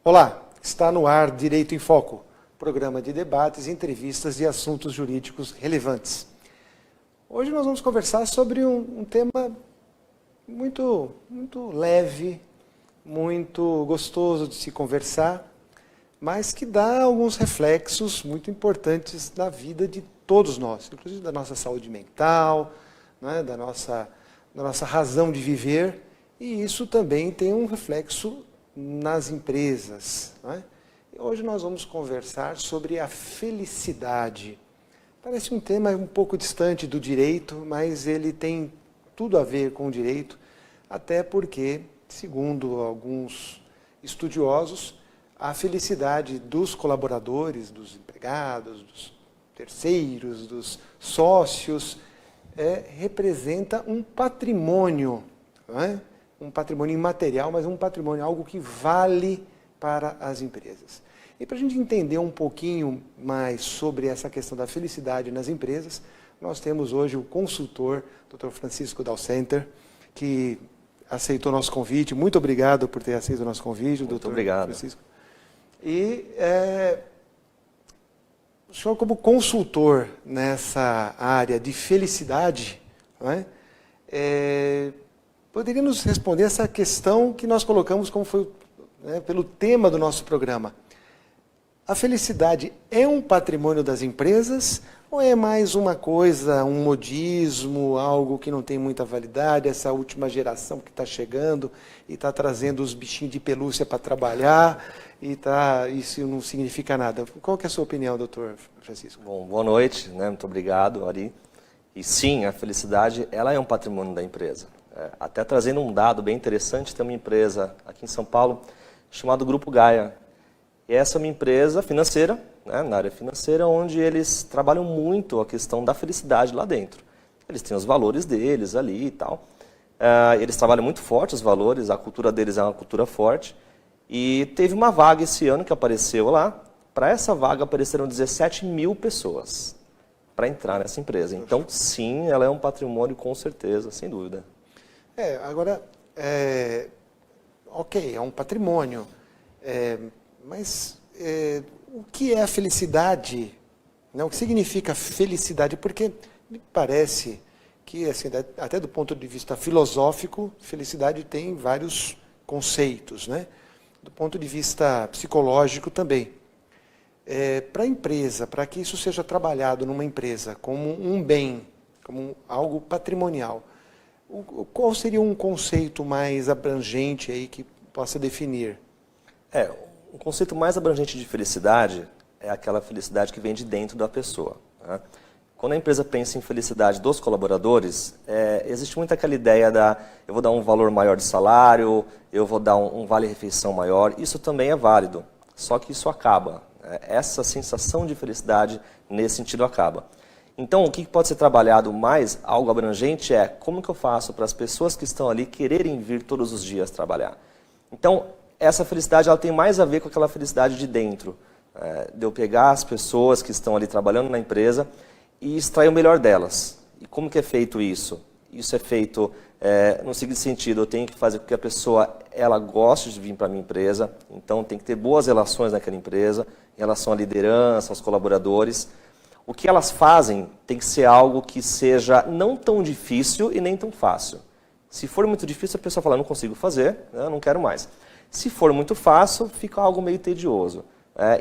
Olá, está no ar Direito em Foco, programa de debates, entrevistas e assuntos jurídicos relevantes. Hoje nós vamos conversar sobre um tema muito leve, muito gostoso de se conversar, mas que dá alguns reflexos muito importantes na vida de todos nós, inclusive da nossa saúde mental, né, da nossa razão de viver, e isso também tem um reflexo nas empresas. Né? E hoje nós vamos conversar sobre a felicidade. Parece um tema um pouco distante do direito, mas ele tem tudo a ver com o direito, até porque, segundo alguns estudiosos, a felicidade dos colaboradores, dos empregados, dos terceiros, dos sócios, representa um patrimônio, não é? Um patrimônio imaterial, mas um patrimônio, algo que vale para as empresas. E para a gente entender um pouquinho mais sobre essa questão da felicidade nas empresas, nós temos hoje o consultor, Dr. Francisco Dalcenter, que aceitou nosso convite. Muito obrigado por ter aceito o nosso convite, Muito Dr. obrigado. Francisco. E o senhor, como consultor nessa área de felicidade, não é? Poderia nos responder essa questão que nós colocamos como foi, né, pelo tema do nosso programa. A felicidade é um patrimônio das empresas ou é mais uma coisa, um modismo, algo que não tem muita validade, essa última geração que está chegando e está trazendo os bichinhos de pelúcia para trabalhar e isso não significa nada? Qual que é a sua opinião, doutor Francisco? Bom, boa noite, né? Muito obrigado, Ari. E sim, a felicidade ela é um patrimônio da empresa. Até trazendo um dado bem interessante, tem uma empresa aqui em São Paulo chamada Grupo Gaia. E essa é uma empresa financeira, né, na área financeira, onde eles trabalham muito a questão da felicidade lá dentro. Eles têm os valores deles ali e tal. Eles trabalham muito forte os valores, a cultura deles é uma cultura forte. E teve uma vaga esse ano que apareceu lá. Para essa vaga apareceram 17 mil pessoas para entrar nessa empresa. Então, sim, ela é um patrimônio com certeza, sem dúvida. Agora, ok, é um patrimônio, mas o que é a felicidade? Né? O que significa felicidade? Porque me parece que, assim, até do ponto de vista filosófico, felicidade tem vários conceitos, né? Do ponto de vista psicológico também. Para a empresa, para que isso seja trabalhado numa empresa como um bem, como algo patrimonial, qual seria um conceito mais abrangente aí que possa definir? O conceito mais abrangente de felicidade é aquela felicidade que vem de dentro da pessoa. Né? Quando a empresa pensa em felicidade dos colaboradores, existe muito aquela ideia eu vou dar um valor maior de salário, eu vou dar um vale-refeição maior. Isso também é válido, só que isso acaba. Essa sensação de felicidade nesse sentido acaba. Então, o que pode ser trabalhado mais, algo abrangente, é como que eu faço para as pessoas que estão ali quererem vir todos os dias trabalhar. Então, essa felicidade ela tem mais a ver com aquela felicidade de dentro, de eu pegar as pessoas que estão ali trabalhando na empresa e extrair o melhor delas. E como que é feito isso? Isso é feito no seguinte sentido, eu tenho que fazer com que a pessoa ela goste de vir para a minha empresa, então tem que ter boas relações naquela empresa, em relação à liderança, aos colaboradores. O que elas fazem tem que ser algo que seja não tão difícil e nem tão fácil. Se for muito difícil, a pessoa fala, não consigo fazer, eu não quero mais. Se for muito fácil, fica algo meio tedioso.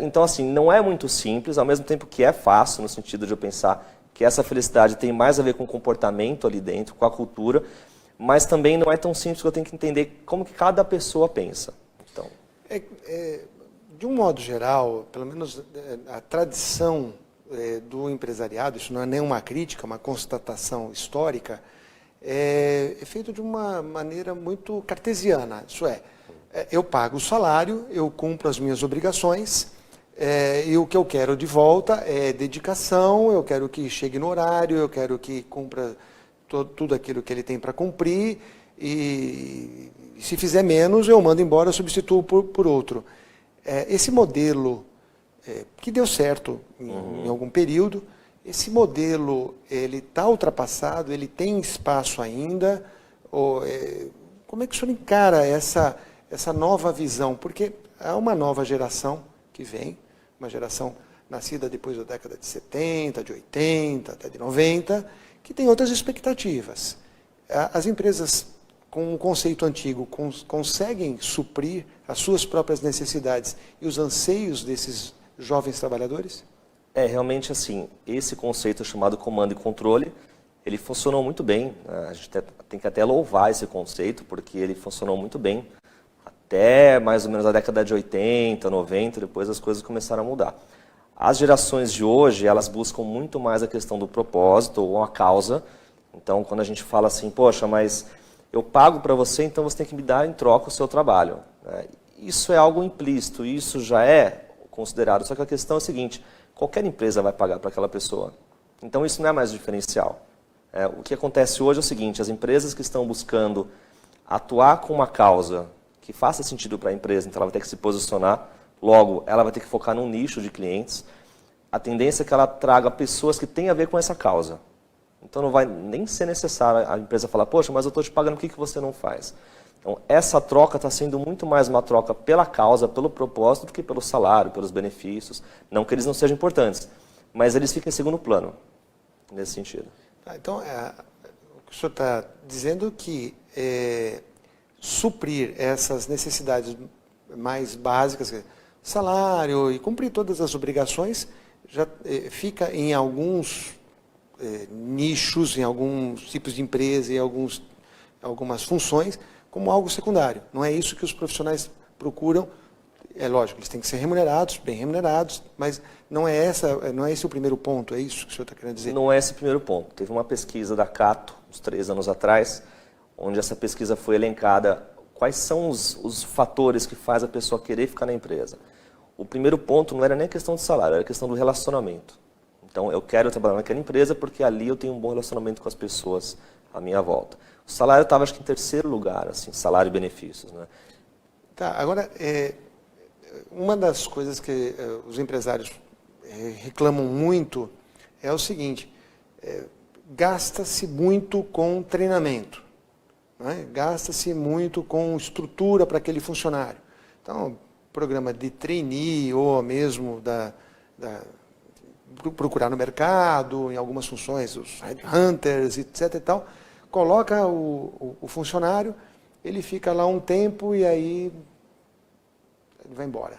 Então, assim, não é muito simples, ao mesmo tempo que é fácil, no sentido de eu pensar que essa felicidade tem mais a ver com o comportamento ali dentro, com a cultura, mas também não é tão simples que eu tenho que entender como que cada pessoa pensa. Então... de um modo geral, pelo menos a tradição do empresariado, isso não é nenhuma crítica, uma constatação histórica, é feito de uma maneira muito cartesiana. Isso eu pago o salário, eu cumpro as minhas obrigações, e o que eu quero de volta é dedicação, eu quero que chegue no horário, eu quero que cumpra tudo aquilo que ele tem para cumprir, e se fizer menos, eu mando embora, eu substituo por outro. Esse modelo que deu certo em algum período, esse modelo ele está ultrapassado, ele tem espaço ainda? Como é que o senhor encara essa nova visão? Porque há uma nova geração que vem, uma geração nascida depois da década de 70, de 80, até de 90, que tem outras expectativas. As empresas com um conceito antigo conseguem suprir as suas próprias necessidades e os anseios desses jovens trabalhadores? Realmente assim, esse conceito chamado comando e controle, ele funcionou muito bem. A gente tem que até louvar esse conceito, porque ele funcionou muito bem até mais ou menos a década de 80, 90, depois as coisas começaram a mudar. As gerações de hoje, elas buscam muito mais a questão do propósito ou a causa. Então, quando a gente fala assim, poxa, mas eu pago para você, então você tem que me dar em troca o seu trabalho. Isso é algo implícito, isso já é considerado. Só que a questão é a seguinte, qualquer empresa vai pagar para aquela pessoa. Então, isso não é mais diferencial. O que acontece hoje é o seguinte, as empresas que estão buscando atuar com uma causa que faça sentido para a empresa, então ela vai ter que se posicionar, logo, ela vai ter que focar num nicho de clientes, a tendência é que ela traga pessoas que têm a ver com essa causa. Então não vai nem ser necessário a empresa falar, poxa, mas eu estou te pagando, o que você não faz? Então essa troca está sendo muito mais uma troca pela causa, pelo propósito, do que pelo salário, pelos benefícios. Não que eles não sejam importantes, mas eles ficam em segundo plano, nesse sentido. Então, o senhor está dizendo que suprir essas necessidades mais básicas, salário e cumprir todas as obrigações, já fica em alguns nichos, em alguns tipos de empresa, em algumas funções, como algo secundário. Não é isso que os profissionais procuram. É lógico, eles têm que ser remunerados, bem remunerados, mas não é esse o primeiro ponto, é isso que o senhor está querendo dizer? Não é esse o primeiro ponto. Teve uma pesquisa da Cato, uns 3 anos atrás, onde essa pesquisa foi elencada quais são os fatores que faz a pessoa querer ficar na empresa. O primeiro ponto não era nem questão de salário, era questão do relacionamento. Então, eu quero trabalhar naquela empresa porque ali eu tenho um bom relacionamento com as pessoas à minha volta. O salário estava, acho que, em terceiro lugar, assim, salário e benefícios. Né? Tá, agora, uma das coisas que os empresários reclamam muito é o seguinte, gasta-se muito com treinamento, né? Gasta-se muito com estrutura para aquele funcionário. Então, programa de trainee ou mesmo procurar no mercado, em algumas funções, os headhunters, etc. e tal, coloca o funcionário, ele fica lá um tempo e aí ele vai embora.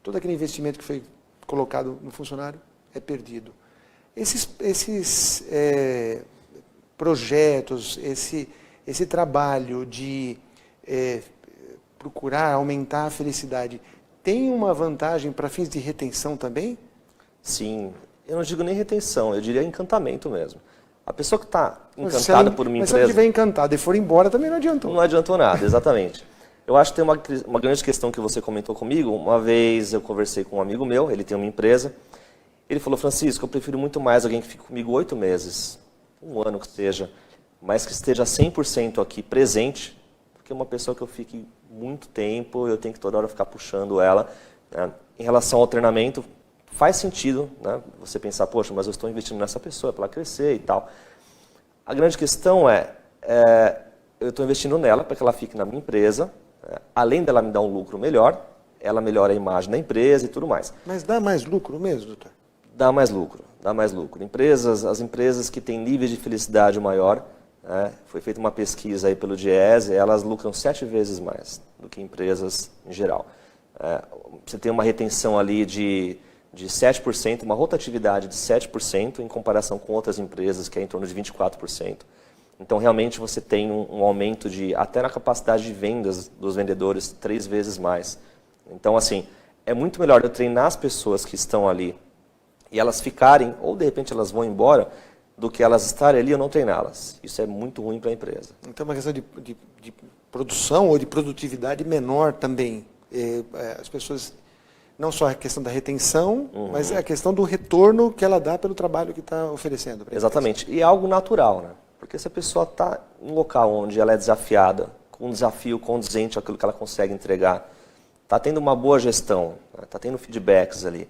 Todo aquele investimento que foi colocado no funcionário é perdido. Esses projetos, esse trabalho de procurar aumentar a felicidade, tem uma vantagem para fins de retenção também? Sim, eu não digo nem retenção, eu diria encantamento mesmo. A pessoa que está encantada por uma empresa... Mas se ela estiver encantada e for embora, também não adiantou. Não adiantou nada, exatamente. Eu acho que tem uma grande questão que você comentou comigo. Uma vez eu conversei com um amigo meu, ele tem uma empresa. Ele falou, Francisco, eu prefiro muito mais alguém que fique comigo 8 meses, 1 ano que seja, mas que esteja 100% aqui presente, do que uma pessoa que eu fique muito tempo, eu tenho que toda hora ficar puxando ela. Né? Em relação ao treinamento, faz sentido, né? Você pensar, poxa, mas eu estou investindo nessa pessoa para ela crescer e tal. A grande questão eu estou investindo nela para que ela fique na minha empresa, além dela me dar um lucro melhor, ela melhora a imagem da empresa e tudo mais. Mas dá mais lucro mesmo, doutor? Dá mais lucro, dá mais lucro. As empresas que têm níveis de felicidade maior, foi feita uma pesquisa aí pelo Diese, elas lucram 7 vezes mais do que empresas em geral. Você tem uma retenção ali de 7%, uma rotatividade de 7% em comparação com outras empresas que é em torno de 24%. Então, realmente, você tem um aumento até na capacidade de vendas dos vendedores 3 vezes mais. Então, assim, é muito melhor eu treinar as pessoas que estão ali e elas ficarem, ou de repente elas vão embora, do que elas estarem ali e eu não treiná-las. Isso é muito ruim para a empresa. Então, é uma questão de produção ou de produtividade menor também. As pessoas, não só a questão da retenção, mas é a questão do retorno que ela dá pelo trabalho que está oferecendo. Exatamente. E é algo natural, né? Porque se a pessoa está em um local onde ela é desafiada, com um desafio condizente àquilo que ela consegue entregar, está tendo uma boa gestão, está tendo feedbacks ali,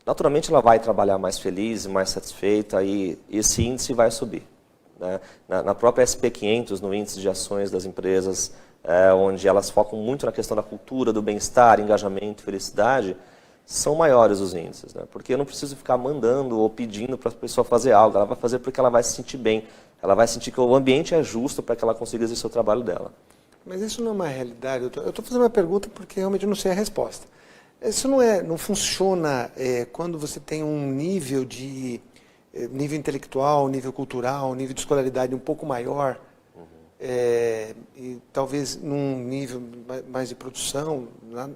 naturalmente ela vai trabalhar mais feliz, mais satisfeita e esse índice vai subir. Né? Na própria SP500, no índice de ações das empresas onde elas focam muito na questão da cultura, do bem-estar, engajamento, felicidade, são maiores os índices, né? Porque eu não preciso ficar mandando ou pedindo para a pessoa fazer algo, ela vai fazer porque ela vai se sentir bem, ela vai sentir que o ambiente é justo para que ela consiga exercer o trabalho dela. Mas isso não é uma realidade. Eu estou fazendo uma pergunta porque realmente eu não sei a resposta. Isso não funciona quando você tem um nível nível intelectual, nível cultural, nível de escolaridade um pouco maior, e talvez num nível mais de produção,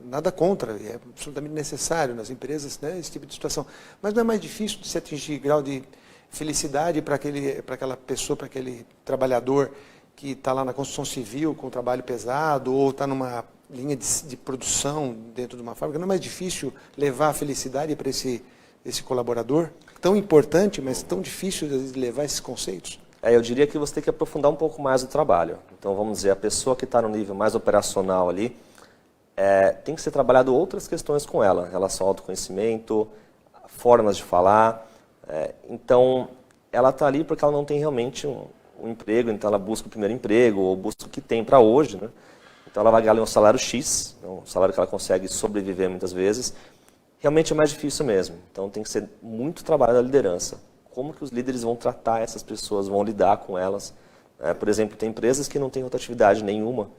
nada contra, é absolutamente necessário nas empresas, né, esse tipo de situação. Mas não é mais difícil de se atingir grau de felicidade para aquela pessoa, para aquele trabalhador que está lá na construção civil com trabalho pesado ou está numa linha de produção dentro de uma fábrica? Não é mais difícil levar a felicidade para esse colaborador? Tão importante, mas tão difícil de levar esses conceitos? Eu diria que você tem que aprofundar um pouco mais o trabalho. Então, vamos dizer, a pessoa que está no nível mais operacional ali, tem que ser trabalhado outras questões com ela, em relação ao autoconhecimento, formas de falar. Então, ela está ali porque ela não tem realmente um emprego, então ela busca o primeiro emprego, ou busca o que tem para hoje, né? Então ela vai ganhar um salário X, um salário que ela consegue sobreviver muitas vezes. Realmente é mais difícil mesmo. Então tem que ser muito trabalho da liderança. Como que os líderes vão tratar essas pessoas, vão lidar com elas? Por exemplo, tem empresas que não têm rotatividade nenhuma,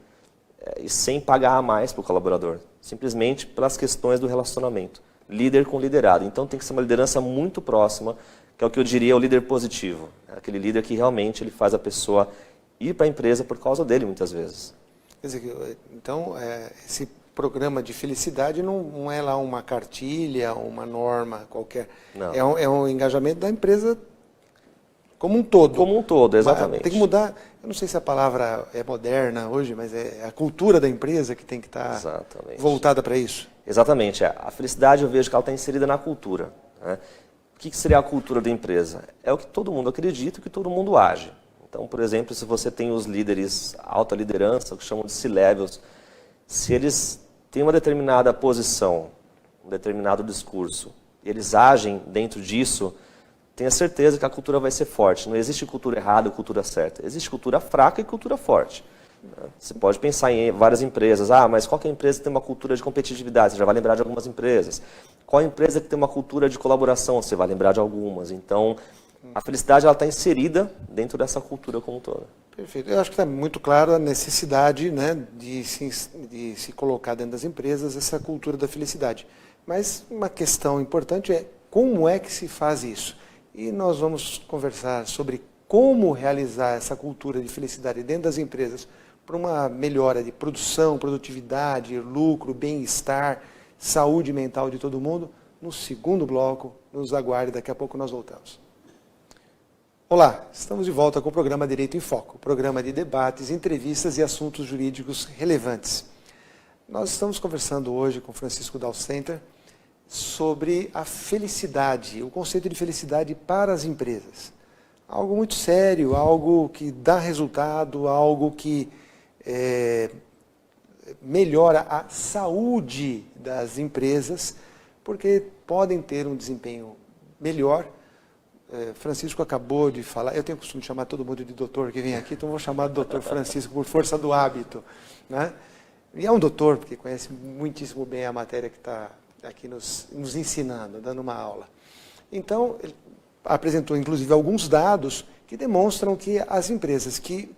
e sem pagar a mais para o colaborador, simplesmente pelas questões do relacionamento. Líder com liderado. Então tem que ser uma liderança muito próxima, que é o que eu diria o líder positivo. Aquele líder que realmente ele faz a pessoa ir para a empresa por causa dele, muitas vezes. Quer dizer, então, esse programa de felicidade não é lá uma cartilha, uma norma qualquer. Não. É um engajamento da empresa como um todo. Como um todo, exatamente. Tem que mudar, eu não sei se a palavra é moderna hoje, mas é a cultura da empresa que tem que estar voltada para isso. Exatamente. A felicidade eu vejo que ela está inserida na cultura, né? O que seria a cultura da empresa? É o que todo mundo acredita e o que todo mundo age. Então, por exemplo, se você tem os líderes, alta liderança, o que chamam de C-levels, se eles têm uma determinada posição, um determinado discurso, e eles agem dentro disso, tenha certeza que a cultura vai ser forte. Não existe cultura errada ou cultura certa. Existe cultura fraca e cultura forte. Você pode pensar em várias empresas. Mas qual que é a empresa que tem uma cultura de competitividade? Você já vai lembrar de algumas empresas. Qual a empresa que tem uma cultura de colaboração? Você vai lembrar de algumas. Então, a felicidade está inserida dentro dessa cultura como um todo. Perfeito. Eu acho que está muito claro a necessidade, né, de se colocar dentro das empresas essa cultura da felicidade. Mas uma questão importante é como é que se faz isso? E nós vamos conversar sobre como realizar essa cultura de felicidade dentro das empresas para uma melhora de produção, produtividade, lucro, bem-estar, saúde mental de todo mundo. No segundo bloco, nos aguarde, daqui a pouco nós voltamos. Olá, estamos de volta com o programa Direito em Foco, programa de debates, entrevistas e assuntos jurídicos relevantes. Nós estamos conversando hoje com Francisco Dalcenter sobre a felicidade, o conceito de felicidade para as empresas. Algo muito sério, algo que dá resultado, algo que melhora a saúde das empresas, porque podem ter um desempenho melhor. Francisco acabou de falar, eu tenho o costume de chamar todo mundo de doutor que vem aqui, então vou chamar de doutor Francisco por força do hábito, né? E é um doutor, porque conhece muitíssimo bem a matéria que está aqui nos ensinando, dando uma aula. Então, ele apresentou inclusive alguns dados que demonstram que as empresas que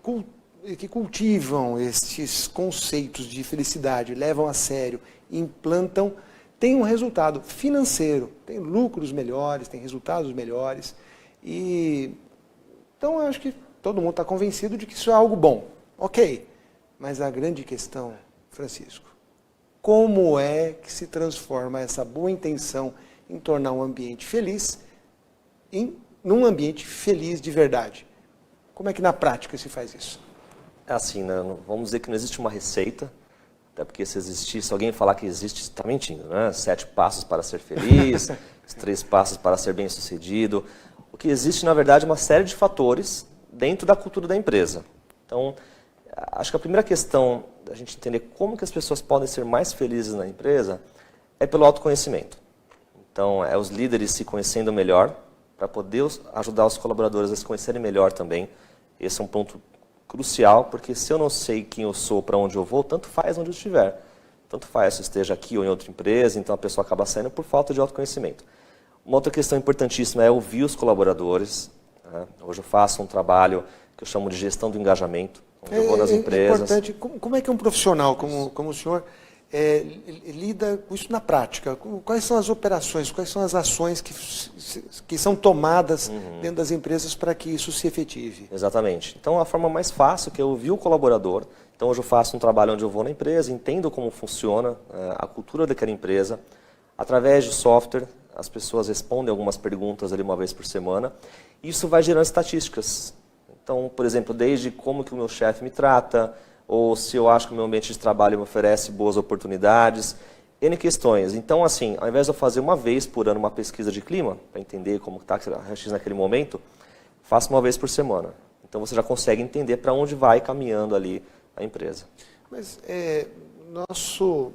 cultivam estes conceitos de felicidade, levam a sério, implantam, têm um resultado financeiro, têm lucros melhores, têm resultados melhores. Então, eu acho que todo mundo está convencido de que isso é algo bom. Ok, mas a grande questão, Francisco, como é que se transforma essa boa intenção em tornar um ambiente feliz num ambiente feliz de verdade? Como é que na prática se faz isso? É assim, né? Vamos dizer que não existe uma receita, até porque se existir, se alguém falar que existe, está mentindo, né? 7 passos para ser feliz, os 3 passos para ser bem-sucedido. O que existe, na verdade, é uma série de fatores dentro da cultura da empresa. Então, acho que a primeira questão da gente entender como que as pessoas podem ser mais felizes na empresa é pelo autoconhecimento. Então, é os líderes se conhecendo melhor, para poder ajudar os colaboradores a se conhecerem melhor também. Esse é um ponto crucial, porque se eu não sei quem eu sou, para onde eu vou, tanto faz onde eu estiver. Tanto faz se eu esteja aqui ou em outra empresa, então a pessoa acaba saindo por falta de autoconhecimento. Uma outra questão importantíssima é ouvir os colaboradores. Né? Hoje eu faço um trabalho que eu chamo de gestão do engajamento, onde eu vou nas empresas. É importante. Como é que um profissional como o senhor lida com isso na prática? Quais são as operações, quais são as ações que são tomadas dentro das empresas para que isso se efetive? Exatamente. Então, a forma mais fácil que é ouvir o colaborador. Então, hoje eu faço um trabalho onde eu vou na empresa, entendo como funciona a cultura daquela empresa. Através de software, as pessoas respondem algumas perguntas ali uma vez por semana. Isso vai gerando estatísticas. Então, por exemplo, desde como que o meu chefe me trata, ou se eu acho que o meu ambiente de trabalho me oferece boas oportunidades, N questões. Então, assim, ao invés de eu fazer uma vez por ano uma pesquisa de clima, para entender como está a raio-x naquele momento, faço uma vez por semana. Então, você já consegue entender para onde vai caminhando ali a empresa. Mas nosso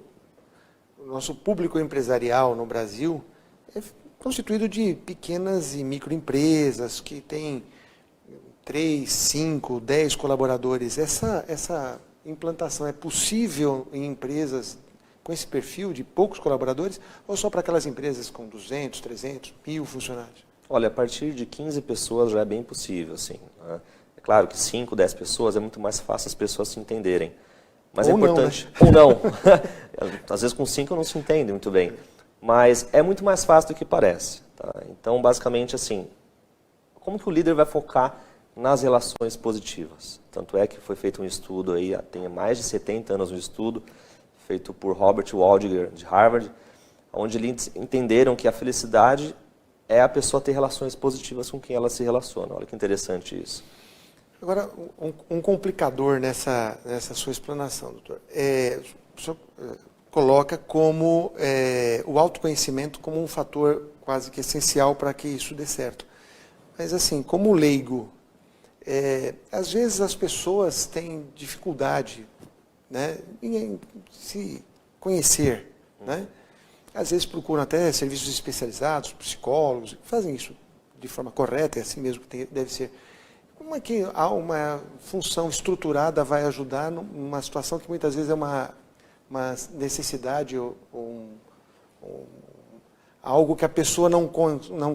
público empresarial no Brasil é constituído de pequenas e microempresas que têm 3, 5, 10 colaboradores. Essa implantação é possível em empresas com esse perfil de poucos colaboradores ou só para aquelas empresas com 200, 300, 1.000 funcionários? Olha, a partir de 15 pessoas já é bem possível, sim. Né? É claro que 5, 10 pessoas é muito mais fácil as pessoas se entenderem. Mas ou é importante... Não, né? Ou não. Às vezes com 5 não se entende muito bem. Mas é muito mais fácil do que parece. Tá? Então, basicamente, assim, como que o líder vai focar nas relações positivas? Tanto é que foi feito um estudo, aí, tem mais de 70 anos um estudo, feito por Robert Waldinger, de Harvard, onde eles entenderam que a felicidade é a pessoa ter relações positivas com quem ela se relaciona. Olha que interessante isso. Agora, um complicador nessa sua explanação, doutor, o senhor coloca como o autoconhecimento como um fator quase que essencial para que isso dê certo. Mas, assim, como leigo, às vezes as pessoas têm dificuldade, né, em se conhecer. Né? Às vezes procuram até serviços especializados, psicólogos, fazem isso de forma correta, é assim mesmo que deve ser. Como é que uma função estruturada vai ajudar numa situação que muitas vezes é uma necessidade ou algo que a pessoa não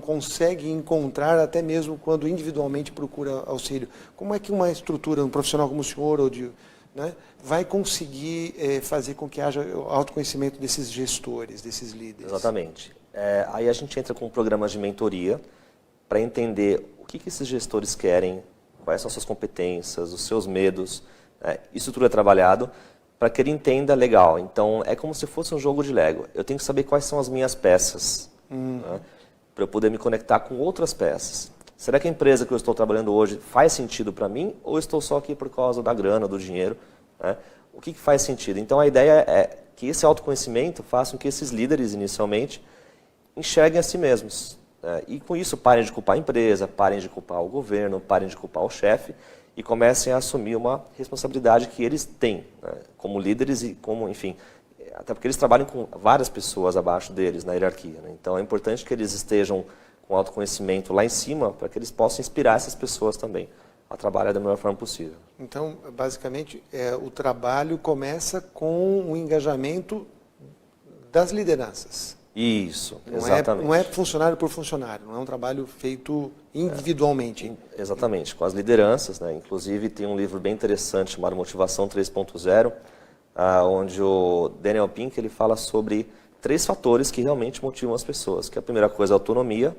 consegue encontrar, até mesmo quando individualmente procura auxílio? Como é que uma estrutura, um profissional como o senhor, né, vai conseguir fazer com que haja autoconhecimento desses gestores, desses líderes? Exatamente. Aí a gente entra com programas de mentoria para entender o que esses gestores querem, quais são suas competências, os seus medos. Isso tudo é trabalhado para que ele entenda legal. Então, é como se fosse um jogo de Lego. Eu tenho que saber quais são as minhas peças, né, para eu poder me conectar com outras peças. Será que a empresa que eu estou trabalhando hoje faz sentido para mim ou estou só aqui por causa da grana, do dinheiro? Né? O que faz sentido? Então, a ideia é que esse autoconhecimento faça com que esses líderes, inicialmente, enxerguem a si mesmos. E com isso parem de culpar a empresa, parem de culpar o governo, parem de culpar o chefe e comecem a assumir uma responsabilidade que eles têm, né, como líderes e como, enfim, até porque eles trabalham com várias pessoas abaixo deles na hierarquia. Né? Então é importante que eles estejam com autoconhecimento lá em cima para que eles possam inspirar essas pessoas também a trabalhar da melhor forma possível. Então, basicamente, o trabalho começa com o engajamento das lideranças. Isso, exatamente. Não é funcionário por funcionário, não é um trabalho feito individualmente. Exatamente, com as lideranças, né? Inclusive tem um livro bem interessante chamado Motivação 3.0, onde o Daniel Pink ele fala sobre 3 fatores que realmente motivam as pessoas, que a primeira coisa é a autonomia.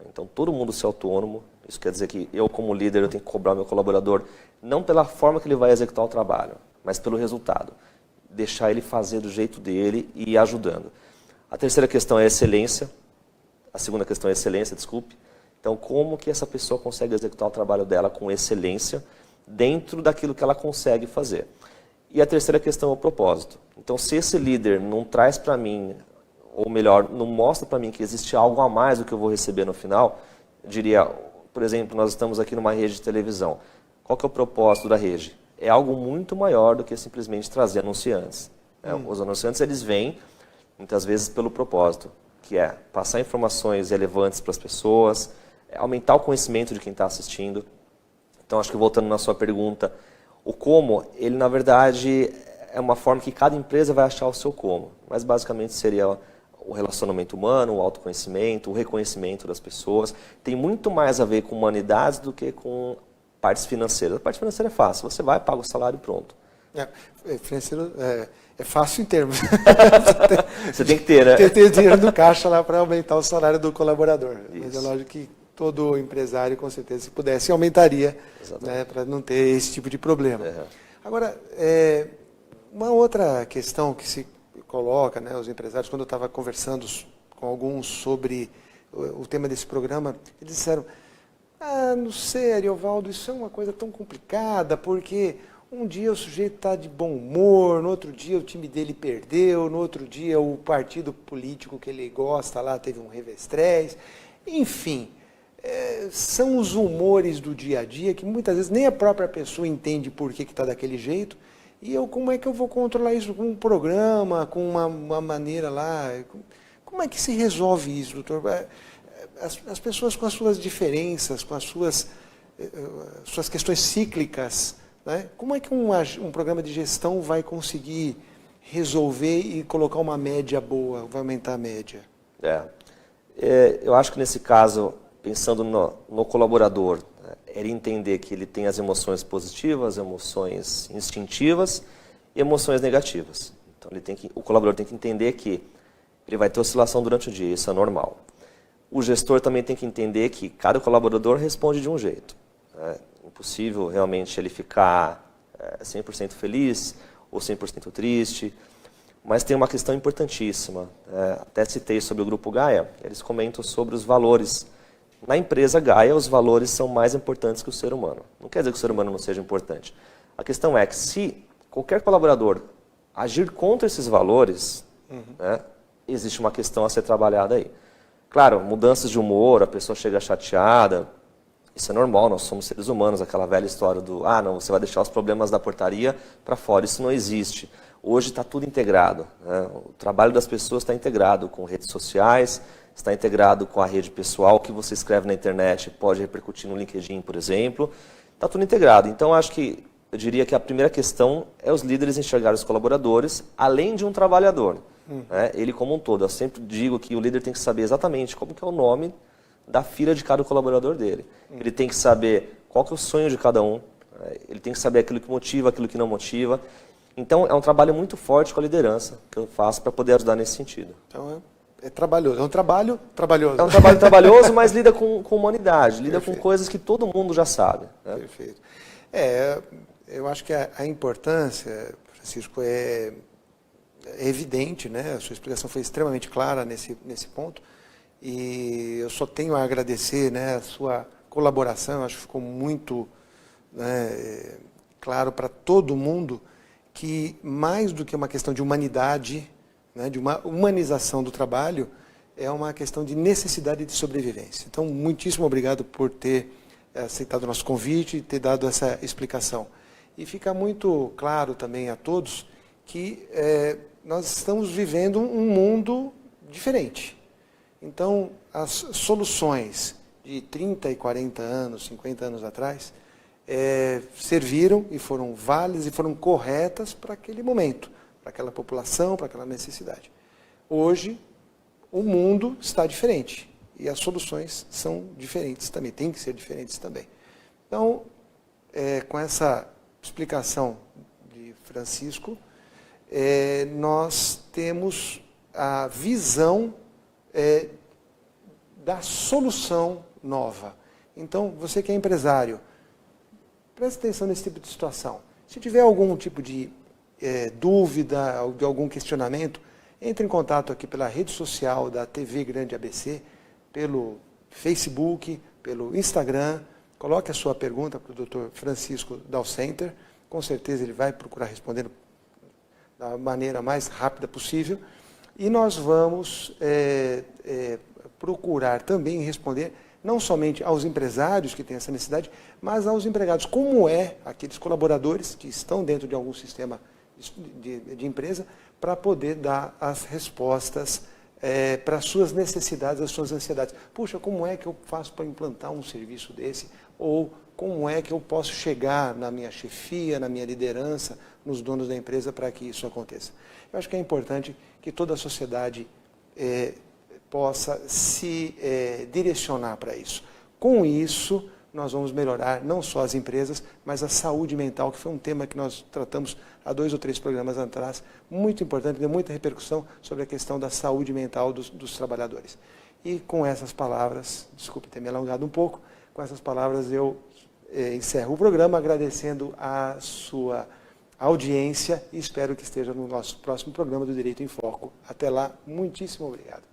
Então todo mundo ser autônomo, isso quer dizer que eu como líder eu tenho que cobrar o meu colaborador não pela forma que ele vai executar o trabalho, mas pelo resultado. Deixar ele fazer do jeito dele e ir ajudando. A terceira questão é a excelência. A segunda questão é a excelência, desculpe. Então, como que essa pessoa consegue executar o trabalho dela com excelência dentro daquilo que ela consegue fazer? E a terceira questão é o propósito. Então, se esse líder não traz para mim, ou melhor, não mostra para mim que existe algo a mais do que eu vou receber no final, eu diria, por exemplo, nós estamos aqui numa rede de televisão. Qual que é o propósito da rede? É algo muito maior do que simplesmente trazer anunciantes. Os anunciantes, eles vêm muitas vezes pelo propósito, que é passar informações relevantes para as pessoas, aumentar o conhecimento de quem está assistindo. Então, acho que voltando na sua pergunta, O como, ele na verdade é uma forma que cada empresa vai achar o seu como, mas basicamente seria o relacionamento humano, o autoconhecimento, o reconhecimento das pessoas. Tem muito mais a ver com humanidades do que com partes financeiras. A parte financeira é fácil, você vai, paga o salário e pronto. Financeiro é fácil em termos. Você tem que ter, né? Ter dinheiro no caixa lá para aumentar o salário do colaborador. Isso. Mas é lógico que todo empresário, com certeza, se pudesse, aumentaria, né, para não ter esse tipo de problema. Agora, uma outra questão que se coloca, né, os empresários, quando eu estava conversando com alguns sobre o tema desse programa, eles disseram, não sei, Ariovaldo, isso é uma coisa tão complicada, porque um dia o sujeito está de bom humor, no outro dia o time dele perdeu, no outro dia o partido político que ele gosta lá teve um revestrez, enfim, são os humores do dia a dia que muitas vezes nem a própria pessoa entende por que está daquele jeito. E como é que eu vou controlar isso com um programa, com uma maneira lá? Como é que se resolve isso, doutor? As pessoas com as suas diferenças, com as suas questões cíclicas, né? Como é que um programa de gestão vai conseguir resolver e colocar uma média boa, vai aumentar a média? Eu acho que nesse caso, pensando no colaborador, ele entender que ele tem as emoções positivas, emoções instintivas e emoções negativas. Então o colaborador tem que entender que ele vai ter oscilação durante o dia, isso é normal. O gestor também tem que entender que cada colaborador responde de um jeito. É impossível realmente ele ficar 100% feliz ou 100% triste, mas tem uma questão importantíssima. Até citei sobre o Grupo Gaia, eles comentam sobre os valores. Na empresa Gaia, os valores são mais importantes que o ser humano. Não quer dizer que o ser humano não seja importante. A questão é que se qualquer colaborador agir contra esses valores, né, existe uma questão a ser trabalhada aí. Claro, mudanças de humor, a pessoa chega chateada, isso é normal, nós somos seres humanos, aquela velha história do, não, você vai deixar os problemas da portaria para fora, isso não existe. Hoje está tudo integrado, né? O trabalho das pessoas está integrado com redes sociais, está integrado com a rede pessoal, o que você escreve na internet pode repercutir no LinkedIn, por exemplo. Está tudo integrado. Então, eu diria que a primeira questão é os líderes enxergarem os colaboradores, além de um trabalhador. Né? Ele como um todo. Eu sempre digo que o líder tem que saber exatamente como que é o nome da filha de cada colaborador dele. Ele tem que saber qual que é o sonho de cada um. Ele tem que saber aquilo que motiva, aquilo que não motiva. Então, é um trabalho muito forte com a liderança que eu faço para poder ajudar nesse sentido. Então, é trabalhoso. É um trabalho trabalhoso. É um trabalho trabalhoso, mas lida com humanidade, lida com coisas que todo mundo já sabe. Né? Perfeito. Eu acho que a importância, Francisco, é evidente, né? A sua explicação foi extremamente clara nesse ponto. E eu só tenho a agradecer, né, a sua colaboração. Eu acho que ficou muito, né, claro para todo mundo que, mais do que uma questão de humanidade, né, de uma humanização do trabalho, é uma questão de necessidade de sobrevivência. Então, muitíssimo obrigado por ter aceitado o nosso convite e ter dado essa explicação. E fica muito claro também a todos que nós estamos vivendo um mundo diferente. Então, as soluções de 30 e 40 anos, 50 anos atrás, serviram e foram válidas e foram corretas para aquele momento, para aquela população, para aquela necessidade. Hoje, o mundo está diferente e as soluções são diferentes também, têm que ser diferentes também. Então, com essa explicação de Francisco, nós temos a visão da solução nova. Então, você que é empresário, preste atenção nesse tipo de situação. Se tiver algum tipo de dúvida, de algum questionamento, entre em contato aqui pela rede social da TV Grande ABC, pelo Facebook, pelo Instagram. Coloque a sua pergunta para o Dr. Francisco Dalcenter. Com certeza ele vai procurar responder da maneira mais rápida possível. E nós vamos procurar também responder não somente aos empresários que têm essa necessidade, mas aos empregados. Como aqueles colaboradores que estão dentro de algum sistema de empresa, para poder dar as respostas para as suas necessidades, as suas ansiedades. Puxa, como é que eu faço para implantar um serviço desse? Ou como é que eu posso chegar na minha chefia, na minha liderança, nos donos da empresa para que isso aconteça. Eu acho que é importante que toda a sociedade possa se direcionar para isso. Com isso, nós vamos melhorar não só as empresas, mas a saúde mental, que foi um tema que nós tratamos há 2 ou 3 programas atrás, muito importante, deu muita repercussão sobre a questão da saúde mental dos trabalhadores. E com essas palavras, desculpe ter me alongado um pouco, com essas palavras eu encerro o programa agradecendo a sua audiência e espero que esteja no nosso próximo programa do Direito em Foco. Até lá, muitíssimo obrigado.